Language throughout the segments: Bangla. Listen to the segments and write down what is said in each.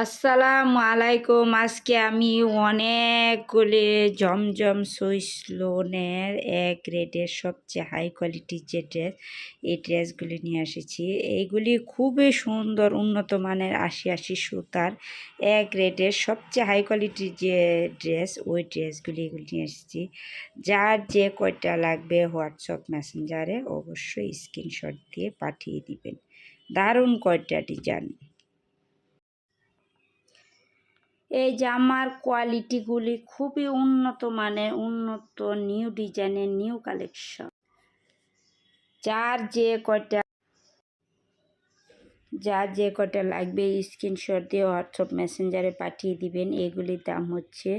আসসালামু আলাইকুম। আজকে আমি অনেকগুলি জমজম সুইস লোনের এক গ্রেডের সবচেয়ে হাই কোয়ালিটির যে ড্রেস, এই ড্রেসগুলি নিয়ে এসেছি। এইগুলি খুবই সুন্দর, উন্নত মানের ৮০ সুতার এক গ্রেডের সবচেয়ে হাই কোয়ালিটির যে ড্রেস, ওই ড্রেসগুলি এগুলি নিয়ে এসেছি। যার যে কয়টা লাগবে হোয়াটসঅ্যাপ মেসেঞ্জারে অবশ্যই স্ক্রিনশট দিয়ে পাঠিয়ে দিবেন। দারুণ কয়টা ডিজাইন। এই জামার কোয়ালিটিগুলি খুবই উন্নত মানের, উন্নত নিউ ডিজাইনের নিউ কালেকশন। যার যে কয়টা লাগবে স্ক্রিনশট দিয়ে হোয়াটসঅ্যাপ মেসেঞ্জারে পাঠিয়ে দিবেন। এগুলির দাম হচ্ছে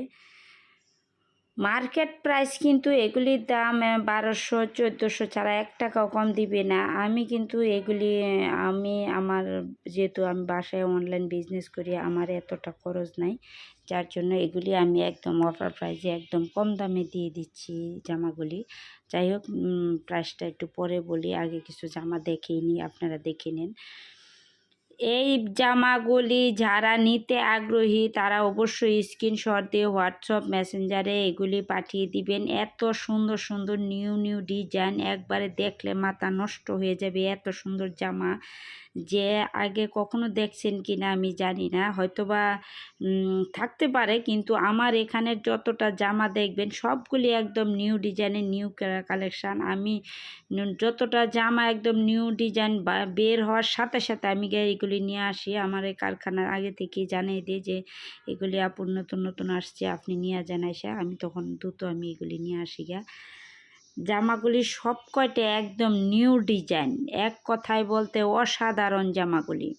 মার্কেট প্রাইস, কিন্তু এগুলির দাম 1200-1400 ছাড়া 1 টাকাও কম দিবে না। আমি কিন্তু এগুলি আমার যেহেতু আমি বাসায় অনলাইন বিজনেস করি, আমার এতটা খরচ নাই, যার জন্য এগুলি আমি একদম অফার প্রাইসে একদম কম দামে দিয়ে দিচ্ছি জামাগুলি। যাই হোক, প্রাইসটা একটু পরে বলি, আগে কিছু জামা দেখেই নিই, আপনারা দেখে নিন। এই জামাগুলি যারা নিতে আগ্রহী তারা অবশ্যই স্ক্রিনশট দিয়ে হোয়াটসঅ্যাপ মেসেঞ্জারে এগুলি পাঠিয়ে দিবেন। এত সুন্দর সুন্দর নিউ ডিজাইন, একবারে দেখলে মাথা নষ্ট হয়ে যাবে। এত সুন্দর জামা যে আগে কখনো দেখছেন কি না আমি জানি না, হয়তোবা থাকতে পারে, কিন্তু আমার এখানে যতটা জামা দেখবেন সবগুলি একদম নিউ ডিজাইনের নিউ কালেকশান। আমি যতটা জামা একদম নিউ ডিজাইন বের হওয়ার সাথে সাথে আমি এগুলি নিয়ে আসি। আমার এই কারখানার আগে থেকেই জানিয়ে দিই যে এগুলি আপন নতুন নতুন আসছে, আপনি নিয়ে যান এসে। আমি তখন দ্রুত আমি এগুলি নিয়ে আসি গা। জামাগুলি সব কয়টা একদম নিউ ডিজাইন, এক কথায় বলতে অসাধারণ জামাগুলি।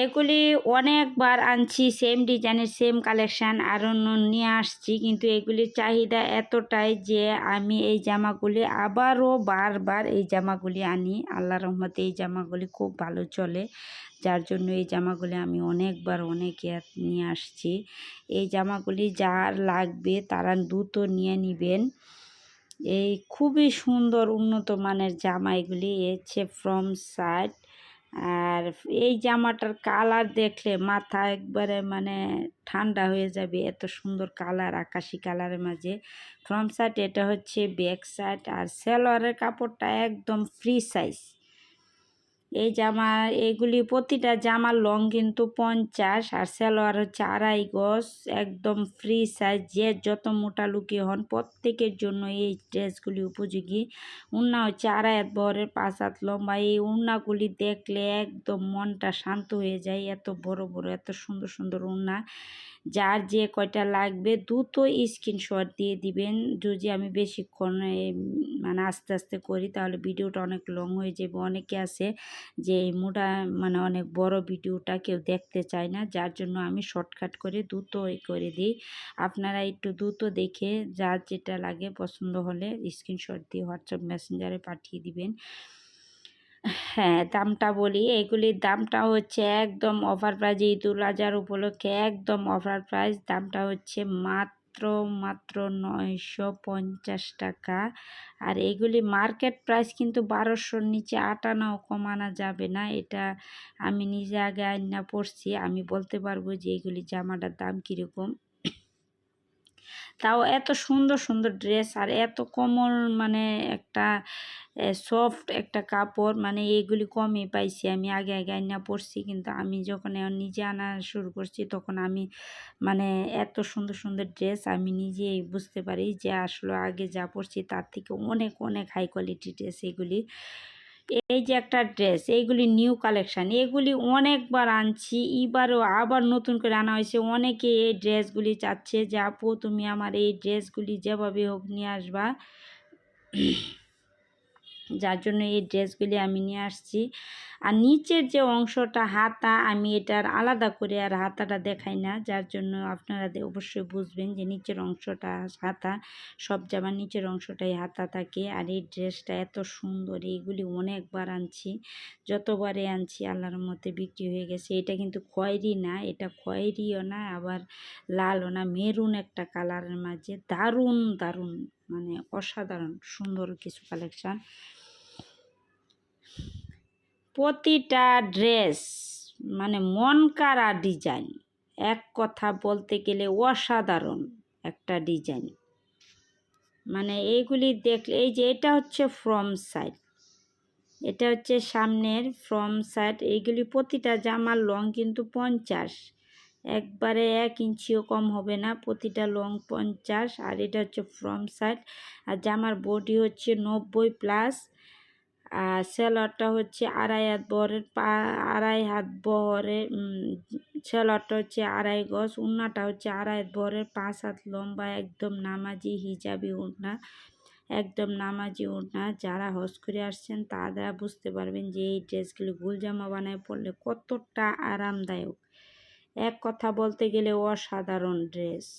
এগুলি অনেকবার আনছি, সেম ডিজাইনের সেম কালেকশান আরও নিয়ে আসছি, কিন্তু এগুলির চাহিদা এতটাই যে আমি এই জামাগুলি আবারও বারবার এই জামাগুলি আনি। আল্লাহর রহমতে এই জামাগুলি খুব ভালো চলে, যার জন্য এই জামাগুলি আমি অনেকবার অনেকে নিয়ে আসছি। এই জামাগুলি যার লাগবে তারা দ্রুত নিয়ে নেবেন। এই খুবই সুন্দর উন্নত মানের জামা এগুলি। হচ্ছে ফ্রম সাইড, আর এই জামাটার কালার দেখলে মাথা একবারে ঠান্ডা হয়ে যাবে। এত সুন্দর কালার, আকাশি কালারের মাঝে ফ্রন্ট সাইড, এটা হচ্ছে ব্যাক সাইড। আর সালোয়ারের কাপড়টা একদম ফ্রি সাইজ। এই জামা এগুলি প্রতিটা জামার লং কিন্তু 50, আর সালোয়ার হচ্ছে 2.5 গজ, একদম ফ্রি সাইজ। যে যত মোটা লুকি হন প্রত্যেকের জন্য এই ড্রেসগুলি উপযোগী। উন্না হচ্ছে 2.5 হাত বহরের, 5 হাত লম্বা। এই উন্নাগুলি দেখলে একদম মনটা শান্ত হয়ে যায়। এত বড় বড় এত সুন্দর সুন্দর উন্না। যার যে কয়টা লাগবে দ্রুত স্ক্রিনশট দিয়ে দিবেন। যদি আমি বেশিক্ষণ আস্তে আস্তে করি তাহলে ভিডিওটা অনেক লং হয়ে যাবে। অনেকে আছে যে এই মোটা অনেক বড় ভিডিওটা কেউ দেখতে চায় না, যার জন্য আমি শর্টকাট করে দ্রুত করে দিই। আপনারা একটু দ্রুত দেখে যার যেটা লাগে পছন্দ হলে স্ক্রিনশট দিয়ে হোয়াটসঅ্যাপ মেসেঞ্জারে পাঠিয়ে দিবেন। হ্যাঁ, দামটা বলি। এগুলির দামটা হচ্ছে একদম অফার প্রাইস, ঈদুল আজহার উপলক্ষে একদম অফার প্রাইস। দামটা হচ্ছে মাত্র 950 টাকা। আর এগুলি মার্কেট প্রাইস কিন্তু 1200-র নিচে 8 আনাও কমানো যাবে না। এটা আমি নিজে আগে আইনা পড়ছি, আমি বলতে পারবো যে এগুলি জামাটার দাম কীরকম। তাও এত সুন্দর সুন্দর ড্রেস আর এত কোমল, একটা সফট একটা কাপড়, এইগুলি কমই পাইছি। আমি আগে আগে আইনা পড়ছি, কিন্তু আমি যখন নিজে আনা শুরু করছি তখন আমি এত সুন্দর সুন্দর ড্রেস আমি নিজেই বুঝতে পারি যে আসলে আগে যা পড়ছি তার থেকে অনেক অনেক হাই কোয়ালিটি ড্রেস এগুলি। এই যে একটা ড্রেস, এইগুলি নিউ কালেকশান, এগুলি অনেকবার আনছি, এবারও আবার নতুন করে আনা হয়েছে। অনেকে এই ড্রেসগুলি চাচ্ছে যে আপু তুমি আমার এই ড্রেসগুলি যেভাবে হোক নিয়ে আসবা, যার জন্য এই ড্রেসগুলি আমি নিয়ে আসছি। আর নিচের যে অংশটা হাতা, আমি এটার আলাদা করে আর হাতাটা দেখাই না, যার জন্য আপনারা অবশ্যই বুঝবেন যে নিচের অংশটা হাতা। সব জামার নিচের অংশটাই হাতা থাকে। আর এই ড্রেসটা এত সুন্দর, এইগুলি অনেকবার আনছি, যতবারে আনছি আল্লাহর মতে বিক্রি হয়ে গেছে। এটা কিন্তু খয়েরি না, এটা খয়েরিও না আবার লালও না, মেরুন একটা কালারের মাঝে দারুণ দারুণ, অসাধারণ সুন্দর কিছু কালেকশান। প্রতিটা ড্রেস মানে মন কাড়া ডিজাইন, এক কথা বলতে গেলে অসাধারণ একটা ডিজাইন। মানে এইগুলি দেখলে, এই যে এটা হচ্ছে ফ্রম সাইড, এটা হচ্ছে সামনের ফ্রম সাইড। এইগুলি প্রতিটা জামার লং কিন্তু 50, একবারে 1 ইঞ্চিও কম হবে না, প্রতিটা লং 50। আর এটা হচ্ছে ফ্রম সাইড। আর জামার বডি হচ্ছে 90+। আর সেলোয়ারটা হচ্ছে 2.5 হাত বহরের, 2.5 হাত বহরের সেলোয়ারটা হচ্ছে 2.5 গজ। ওড়নাটা হচ্ছে 2.5 হাত বহরের, 5 হাত লম্বা, একদম নামাজি হিজাবি ওড়না, একদম নামাজি ওড়না। যারা হজ করে আসছেন তারা বুঝতে পারবেন যে এই ড্রেসগুলি গুলজামা বানায় পরলে কতটা আরামদায়ক। এক কথা বলতে গেলে অসাধারণ ড্রেস।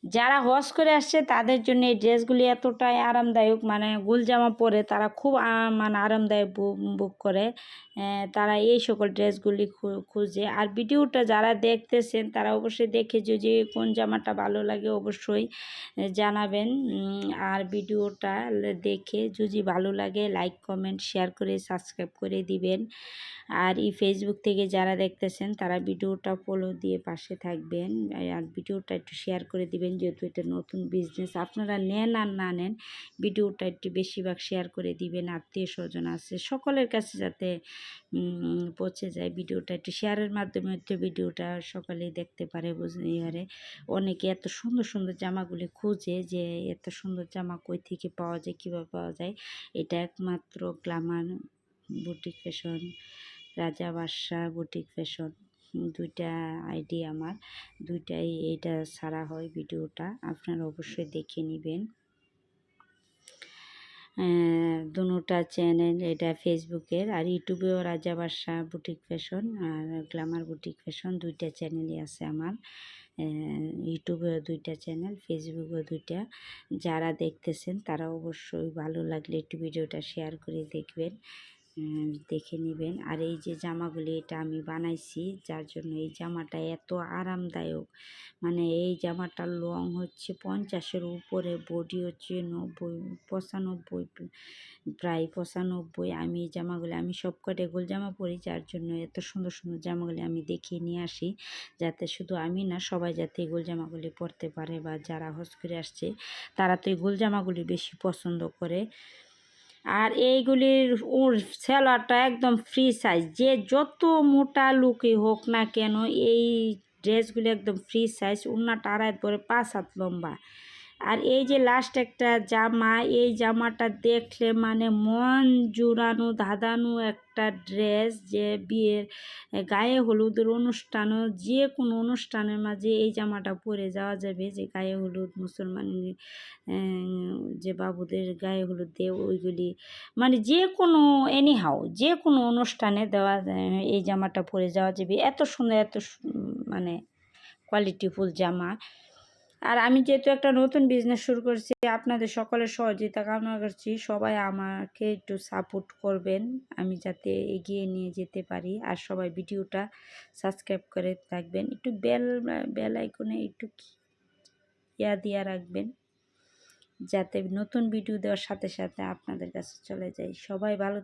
যারা হজ করে আসছে তাদের জন্য এই ড্রেসগুলি এতটাই আরামদায়ক, মানে গুলজামা পরে তারা খুব মানে আরামদায়ক বুক করে। তারা এই সকল ড্রেসগুলি খুঁজে। আর ভিডিওটা যারা দেখতেছেন তারা অবশ্যই দেখে যদি কোন জামাটা ভালো লাগে অবশ্যই জানাবেন। আর ভিডিওটা দেখে যদি ভালো লাগে লাইক কমেন্ট শেয়ার করে সাবস্ক্রাইব করে দিবেন। আর এই ফেসবুক থেকে যারা দেখতেছেন তারা ভিডিওটা ফলো দিয়ে পাশে থাকবেন। আর ভিডিওটা একটু শেয়ার করে দিবেন, যেহেতু এটা নতুন বিজনেস। আপনারা নেন আর না নেন, ভিডিওটা একটু বেশিরভাগ শেয়ার করে দিবেন, আত্মীয় স্বজন আছে সকলের কাছে যাতে পৌঁছে যায়। ভিডিওটা একটু শেয়ারের মাধ্যমে একটু ভিডিওটা সকলেই দেখতে পারে, বুঝতে পারে। অনেকে এত সুন্দর সুন্দর জামাগুলি খুঁজে যে এত সুন্দর জামা কই থেকে পাওয়া যায়, কীভাবে পাওয়া যায়। এটা একমাত্র গ্ল্যামার বুটিক ফ্যাশন, রাজা বাদশাহ বুটিক ফ্যাশন, দুইটা আইডি আমার, দুইটাই এটা ছাড়া হয় ভিডিওটা, আপনারা অবশ্যই দেখে নেবেন। দুটা চ্যানেল, এটা ফেসবুকের, আর ইউটিউবেও রাজা বাদশাহ বুটিক ফ্যাশন আর গ্ল্যামার বুটিক ফ্যাশন, দুইটা চ্যানেলই আছে আমার। ইউটিউবেও দুইটা চ্যানেল, ফেসবুকেও দুইটা। যারা দেখতেছেন তারা অবশ্যই ভালো লাগলে একটু ভিডিওটা শেয়ার করে দেখবেন, দেখে নেবেন। আর এই যে জামাগুলি এটা আমি বানাইছি, যার জন্য এই জামাটা এত আরামদায়ক। মানে এই জামাটার লং হচ্ছে 50-এর উপরে, বডি হচ্ছে 90-95, প্রায় 95। আমি এই জামাগুলি আমি সবকটা গোল জামা পরি, যার জন্য এত সুন্দর সুন্দর জামাগুলি আমি দেখিয়ে নিয়ে আসি, যাতে শুধু আমি না সবাই যাতে এই গোল জামাগুলি পরতে পারে। বা যারা হজ করে আসছে তারা তো এই গোল জামাগুলি বেশি পছন্দ করে। আর এইগুলির সেলোয়ারটা একদম ফ্রি সাইজ, যে যত মোটা লুকই হোক না কেন এই ড্রেসগুলি একদম ফ্রি সাইজ। ওড়নাটা 2.5 পরে 5 হাত লম্বা। আর এই যে লাস্ট একটা জামা, এই জামাটা দেখলে মানে মন জুড়ানো ধাঁধানো একটা ড্রেস, যে বিয়ের গায়ে হলুদের অনুষ্ঠানও, যে কোনো অনুষ্ঠানের মাঝে এই জামাটা পরে যাওয়া যাবে। যে গায়ে হলুদ, মুসলমান যে বাবুদের গায়ে হলুদ দিয়ে ওইগুলি, মানে যে কোনো এনিহাও যে কোনো অনুষ্ঠানে দেওয়া এই জামাটা পরে যাওয়া যাবে। এত সুন্দর, এত মানে কোয়ালিটিফুল জামা। আর আমি যেহেতু একটা নতুন বিজনেস শুরু করছি, আপনাদের সকলের সহযোগিতা কামনা করছি। সবাই আমাকে একটু সাপোর্ট করবেন, আমি যাতে এগিয়ে নিয়ে যেতে পারি। আর সবাই ভিডিওটা সাবস্ক্রাইব করে থাকবেন, একটু বেল আইকনে একটু দিয়া রাখবেন, যাতে নতুন ভিডিও দেওয়ার সাথে সাথে আপনাদের কাছে চলে যায়। সবাই ভালো